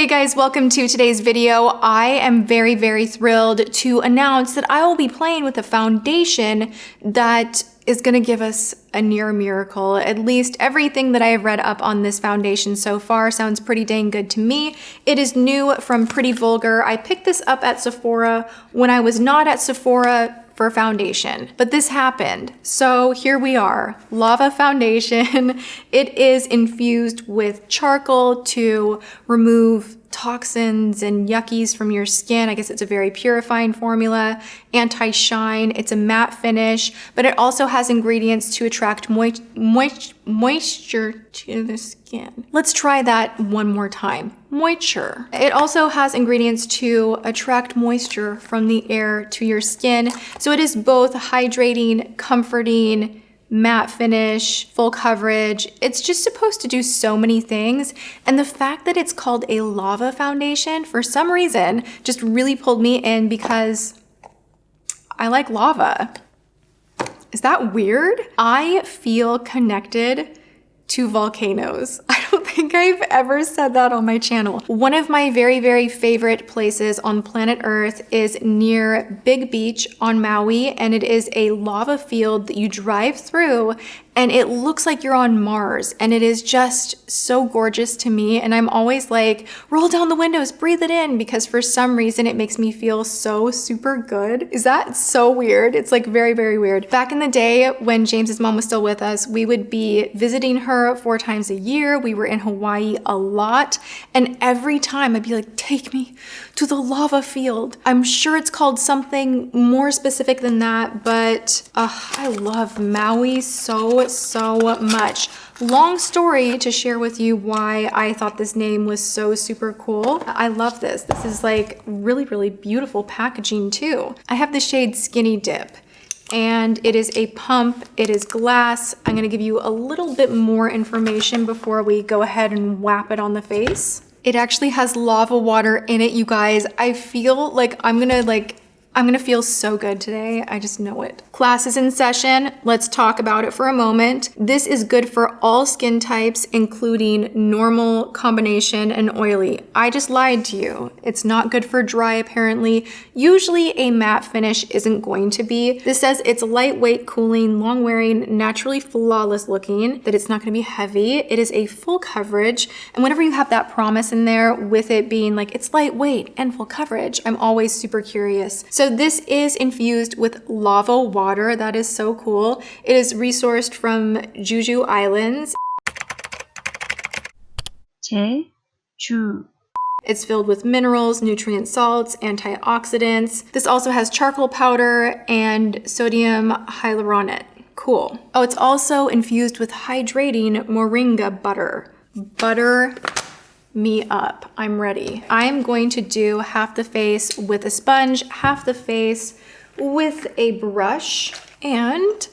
Hey guys, welcome to today's video. I am very thrilled to announce that I will be playing with a foundation that is gonna give us a near miracle. At least everything that I have read up on this foundation so far sounds pretty dang good to me. It is new from Pretty Vulgar. I picked this up at Sephora when I was not at Sephora for foundation, but this happened. So here we are, Lava Foundation. It is infused with charcoal to remove toxins and yuckies from your skin. I guess it's a very purifying formula, anti-shine. It's a matte finish, but it also has ingredients to attract moisture to the skin. Let's try that one more time. Moisture. It also has ingredients to attract moisture from the air to your skin. So it is both hydrating, comforting, matte finish, full coverage. It's just supposed to do so many things. And the fact that it's called a lava foundation, for some reason, just really pulled me in because I like lava. Is that weird? I feel connected to volcanoes. I don't think I've ever said that on my channel. One of my very favorite places on planet Earth is near Big Beach on Maui, and it is a lava field that you drive through and it looks like you're on Mars, and it is just so gorgeous to me. And I'm always like, roll down the windows, breathe it in, because for some reason it makes me feel so super good. Is that so weird? It's like very weird. Back in the day when James's mom was still with us, we would be visiting her 4 times a year. We were in Hawaii a lot, and every time I'd be like, take me to the lava field. I'm sure it's called something more specific than that, but I love Maui so much. Long story to share with you why I thought this name was so super cool. I love this. This is like really beautiful packaging too. I have the shade Skinny Dip, and it is a pump, it is glass. I'm gonna give you a little bit more information before we go ahead and whap it on the face. It actually has lava water in it, you guys. I feel like I'm gonna feel so good today. I just know it. Class is in session. Let's talk about it for a moment. This is good for all skin types, including normal, combination, and oily. I just lied to you. It's not good for dry, apparently. Usually a matte finish isn't going to be. This says it's lightweight, cooling, long wearing, naturally flawless looking, that it's not gonna be heavy. It is a full coverage. And whenever you have that promise in there with it being like, it's lightweight and full coverage, I'm always super curious. So this is infused with lava water. That is so cool. It is resourced from Jeju Islands. Jeju. It's filled with minerals, nutrient salts, antioxidants. This also has charcoal powder and sodium hyaluronate. Cool. Oh, it's also infused with hydrating moringa butter. Butter me up. I'm ready. I'm going to do half the face with a sponge, half the face with a brush, and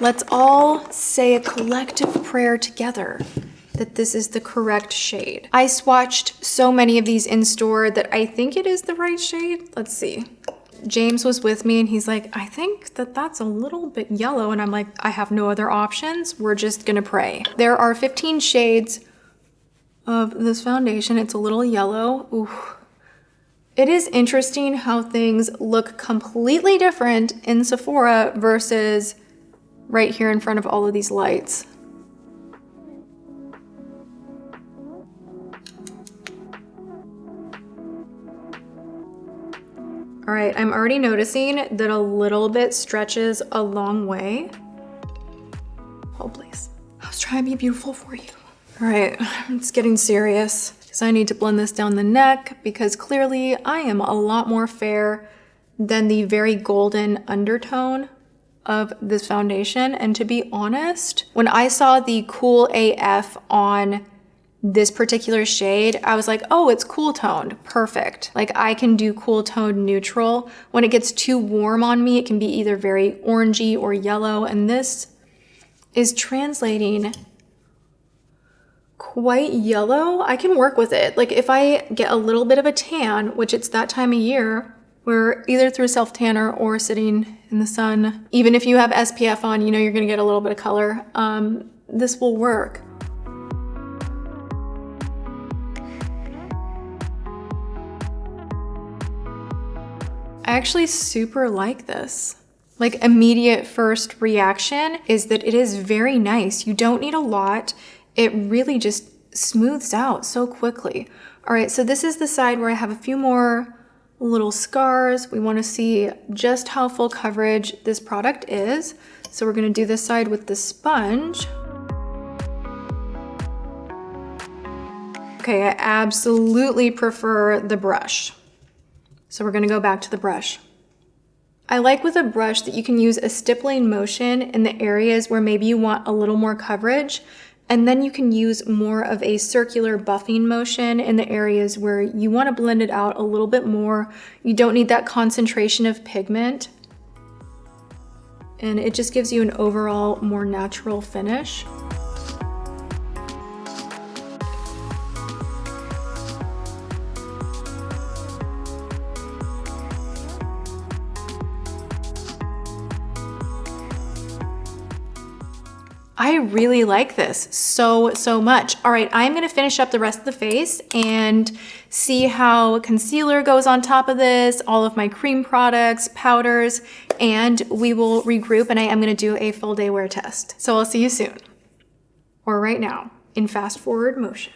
let's all say a collective prayer together that this is the correct shade. I swatched so many of these in store that I think it is the right shade. Let's see. James was with me and he's like, I think that that's a little bit yellow. And I'm like, I have no other options. We're just gonna pray. There are 15 shades of this foundation. It's a little yellow. Ooh. It is interesting how things look completely different in Sephora versus right here in front of all of these lights. All right, I'm already noticing that a little bit stretches a long way. Hold please. I was trying to be beautiful for you. All right, it's getting serious because I need to blend this down the neck because clearly I am a lot more fair than the very golden undertone of this foundation. And to be honest, when I saw the Cool AF on this particular shade, I was like, oh, it's cool toned, perfect. Like I can do cool toned neutral. When it gets too warm on me, it can be either very orangey or yellow. And this is translating quite yellow. I can work with it. Like if I get a little bit of a tan, which it's that time of year, where either through a self tanner or sitting in the sun, even if you have SPF on, you know you're gonna get a little bit of color. This will work. I actually super like this. Like, immediate first reaction is that it is very nice. You don't need a lot. It really just smooths out so quickly. All right, so this is the side where I have a few more little scars. We want to see just how full coverage this product is. So we're going to do this side with the sponge. Okay, I absolutely prefer the brush. So we're going to go back to the brush. I like with a brush that you can use a stippling motion in the areas where maybe you want a little more coverage, and then you can use more of a circular buffing motion in the areas where you want to blend it out a little bit more. You don't need that concentration of pigment. And it just gives you an overall more natural finish. I really like this so much. All right, I'm gonna finish up the rest of the face and see how concealer goes on top of this, all of my cream products, powders, and we will regroup and I am gonna do a full day wear test. So I'll see you soon, or right now, in fast forward motion.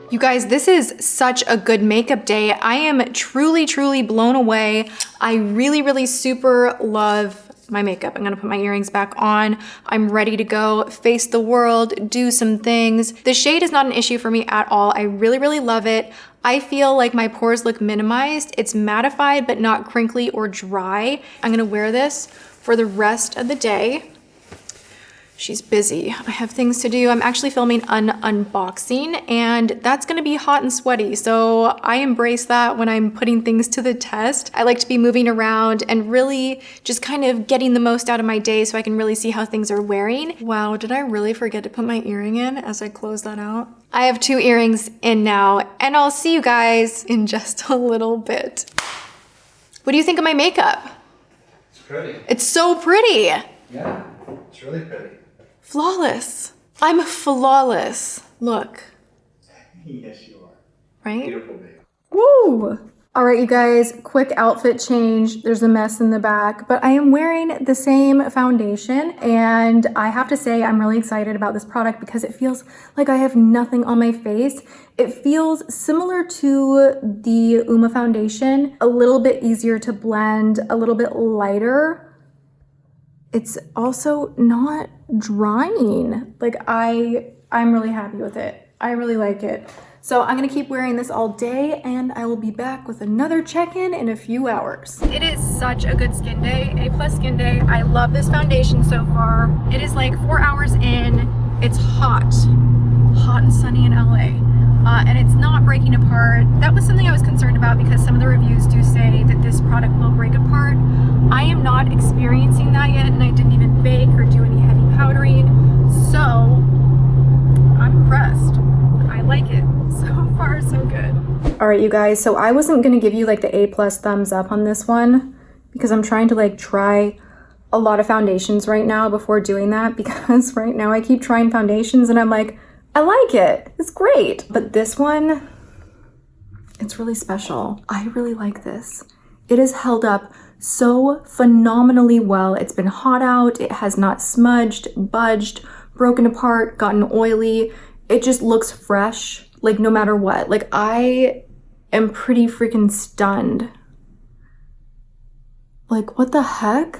You guys, this is such a good makeup day. I am truly blown away. I really super love my makeup. I'm gonna put my earrings back on. I'm ready to go face the world, do some things. The shade is not an issue for me at all. I really love it. I feel like my pores look minimized. It's mattified, but not crinkly or dry. I'm gonna wear this for the rest of the day. She's busy. I have things to do. I'm actually filming an unboxing and that's gonna be hot and sweaty. So I embrace that when I'm putting things to the test. I like to be moving around and really just kind of getting the most out of my day so I can really see how things are wearing. Wow, did I really forget to put my earring in as I close that out? I have 2 earrings in now and I'll see you guys in just a little bit. What do you think of my makeup? It's pretty. It's so pretty. Yeah, it's really pretty. Flawless. I'm flawless. Look. Yes, you are. Right? Beautiful, babe. Woo! All right, you guys, quick outfit change. There's a mess in the back, but I am wearing the same foundation and I have to say I'm really excited about this product because it feels like I have nothing on my face. It feels similar to the Uma foundation, a little bit easier to blend, a little bit lighter. It's also not drying. Like I'm really happy with it. I really like it. So I'm gonna keep wearing this all day and I will be back with another check-in in a few hours. It is such a good skin day, A+ skin day. I love this foundation so far. It is like 4 hours in. It's hot and sunny in LA. And it's not breaking apart. That was something I was concerned about because some of the reviews do say that this product will break apart. I am not experiencing that yet and I didn't even bake or do any heavy powdering. So I'm impressed. I like it. So far, so good. All right, you guys, so I wasn't gonna give you like the A+ thumbs up on this one because I'm trying to like try a lot of foundations right now before doing that because right now I keep trying foundations and I'm like, I like it, it's great. But this one, it's really special. I really like this. It has held up so phenomenally well. It's been hot out, it has not smudged, budged, broken apart, gotten oily. It just looks fresh, like no matter what. Like I am pretty freaking stunned. Like what the heck?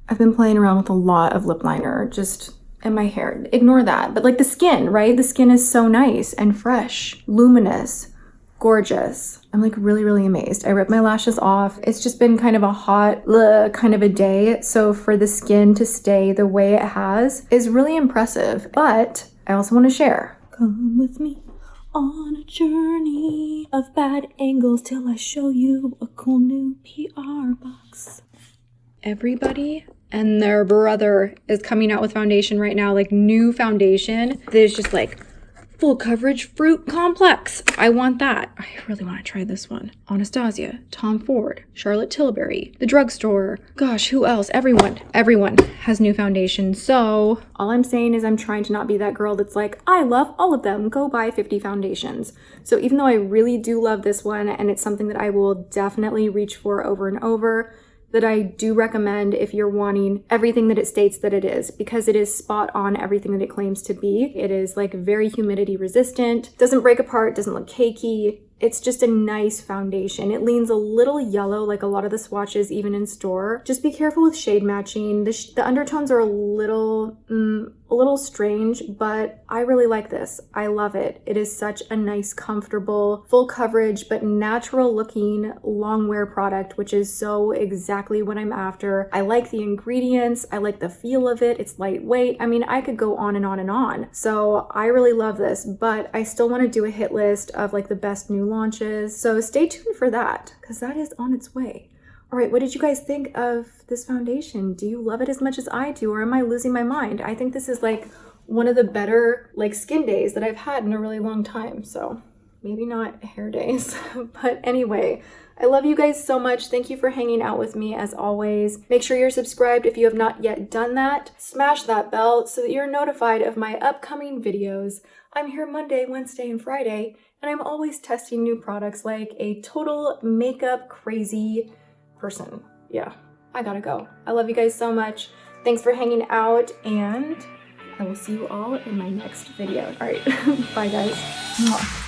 I've been playing around with a lot of lip liner just in my hair. Ignore that. But like the skin, right? The skin is so nice and fresh, luminous, gorgeous. I'm like really amazed. I ripped my lashes off. It's just been kind of a hot kind of a day. So for the skin to stay the way it has is really impressive. But I also want to share. Come with me on a journey of bad angles till I show you a cool new PR box. Everybody and their brother is coming out with foundation right now, like new foundation that is just like full coverage fruit complex. I want that. I really want to try this one. Anastasia, Tom Ford, Charlotte Tilbury, the drugstore. Gosh, who else? Everyone has new foundation. So all I'm saying is I'm trying to not be that girl that's like, I love all of them. Go buy 50 foundations. So even though I really do love this one and it's something that I will definitely reach for over and over, that I do recommend if you're wanting everything that it states that it is, because it is spot on everything that it claims to be. It is like very humidity resistant, doesn't break apart, doesn't look cakey. It's just a nice foundation. It leans a little yellow like a lot of the swatches even in store. Just be careful with shade matching. The undertones are a little strange, but I really like this. I love it. It is such a nice, comfortable, full coverage, but natural looking long wear product, which is so exactly what I'm after. I like the ingredients. I like the feel of it. It's lightweight. I mean, I could go on and on and on. So I really love this, but I still want to do a hit list of like the best new launches. So stay tuned for that because that is on its way. All right, what did you guys think of this foundation? Do you love it as much as I do, or am I losing my mind? I think this is like one of the better like skin days that I've had in a really long time. So maybe not hair days, but anyway, I love you guys so much. Thank you for hanging out with me as always. Make sure you're subscribed if you have not yet done that. Smash that bell so that you're notified of my upcoming videos. I'm here Monday, Wednesday, and Friday, and I'm always testing new products like a total makeup crazy person. Yeah, I gotta go. I love you guys so much. Thanks for hanging out, and I will see you all in my next video. All right, bye guys. Mwah.